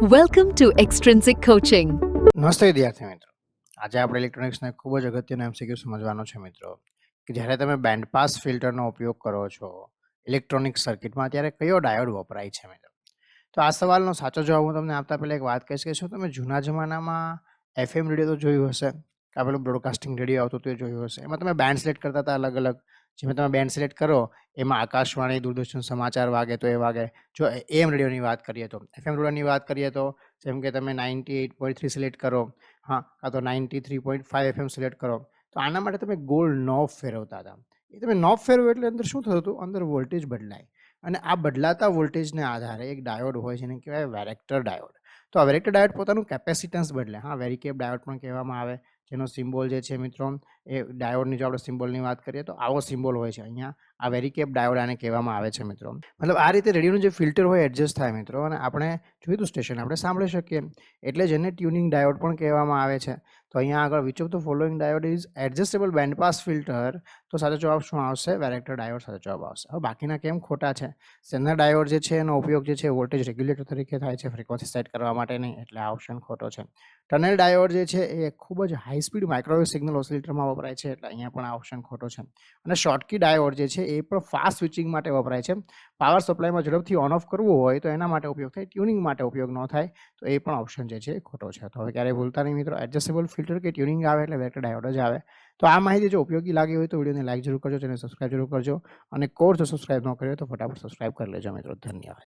Welcome to Extrinsic Coaching. નમસ્તે વિદ્યાર્થી મિત્રો. આજે આપણે ઇલેક્ટ્રોનિક્સના ખૂબ જ અગત્યનો એમસીક્યુ સમજવાનો છે મિત્રો, કે જ્યારે તમે બેન્ડ પાસ ફિલ્ટરનો ઉપયોગ કરો છો ઇલેક્ટ્રોનિક સર્કિટમાં ત્યારે કયો ડાયોડ વપરાય છે મિત્રો. તો આ સવાલનો સાચો જવાબ હું તમને આપતા પહેલાં એક વાત કહીશ કે શું તમે જૂના જમાનામાં FM રેડિયો તો જોયું હશે, કે પેલું બ્રોડકાસ્ટિંગ રેડિયો આવતું હતું એ જોયું હશે. એમાં તમે બેન્ડ સિલેક્ટ કરતા હતા અલગ અલગ. જેમાં તમે બેન્ડ સિલેક્ટ કરો એમાં આકાશવાણી, દૂરદર્શન સમાચાર વાગે તો એ વાગે. જો AM રેડિયોની વાત કરીએ તો, FM રેડિયોની વાત કરીએ તો જેમ કે તમે 98.3 સિલેક્ટ કરો, હા, કાં તો 93.5 FM સિલેક્ટ કરો, તો આના માટે તમે ગોળ નોબ ફેરવતા હતા. એ તમે નોબ ફેરવો એટલે અંદર શું થતું હતું, અંદર વોલ્ટેજ બદલાય, અને આ બદલાતા વોલ્ટેજને આધારે એક ડાયોડ હોય છે, એને કહેવાય વેરેક્ટર ડાયોડ. તો આ વેરેક્ટર ડાયોડ પોતાનું કેપેસિટન્સ બદલે, હા, વેરીકેપ ડાયોડ પણ કહેવામાં આવે, જેનો સિમ્બોલ જે છે મિત્રો એ ડાયોડની જો આપણે સિમ્બોલની વાત કરીએ તો આવો સિમ્બોલ હોય છે અહીંયા. આ વેરીકેપ ડાયોડ આને કહેવામાં આવે છે મિત્રો. મતલબ આ રીતે રેડિયોનું જે ફિલ્ટર હોય એડજસ્ટ થાય મિત્રો, અને આપણે જોયું હતું સ્ટેશન આપણે સાંભળી શકીએ, એટલે જ એને ટ્યુનિંગ ડાયોડ પણ કહેવામાં આવે છે. તો અહીંયા આગળ which of the following diode is adjustable band pass filter, તો સાચો જવાબ શું આવશે? વેરેક્ટર ડાયોડ સાચો જવાબ આવશે. હવે બાકીના કેમ ખોટા છે? સ્ટેન્ડર્ડ ડાયોડ જે છે એનો ઉપયોગ જે છે વોલ્ટેજ રેગ્યુલેટર તરીકે થાય છે, ફ્રીક્વન્સી સેટ કરવા માટે નહીં, એટલે આ ઓપ્શન ખોટો છે. ટનલ ડાયોડ જે છે એ ખૂબ જ હાઈ સ્પીડ માઇક્રોવેવ સિગ્નલ ઓસિલેટરમાં વપરાય છે, એટલે અહીંયા પણ આ ઓપ્શન ખોટો છે. અને શોર્ટકી ડાયોડ જે છે એ પણ ફાસ્ટ સ્વિચિંગ માટે વપરાય છે. પાવર સપ્લાયમાં ઝડપથી ઓન ઓફ કરવું હોય તો એના માટે ઉપયોગ થાય, ટ્યુનિંગ માટે ઉપયોગ ન થાય, તો એ પણ ઓપ્શન જે છે એ ખોટો છે. તો હવે ક્યારેય ભૂલતા નહીં મિત્રો, એડજસ્ટેબલ ફિલ્ટર કે ટ્યુનિંગ આવે એટલે વેરેક્ટર ડાયોડ જ આવે. તો આ માહિતી જો ઉપયોગી લાગી હોય તો વિડીયોને લાઈક જરૂર કરજો, ચેનલ સબસ્ક્રાઈબ જરૂર કરજો, અને કોર્સ જો સબસ્ક્રાઈબ ન કર્યો તો ફટાફટ સબસ્ક્રાઈબ કરી લેજો મિત્રો. ધન્યવાદ.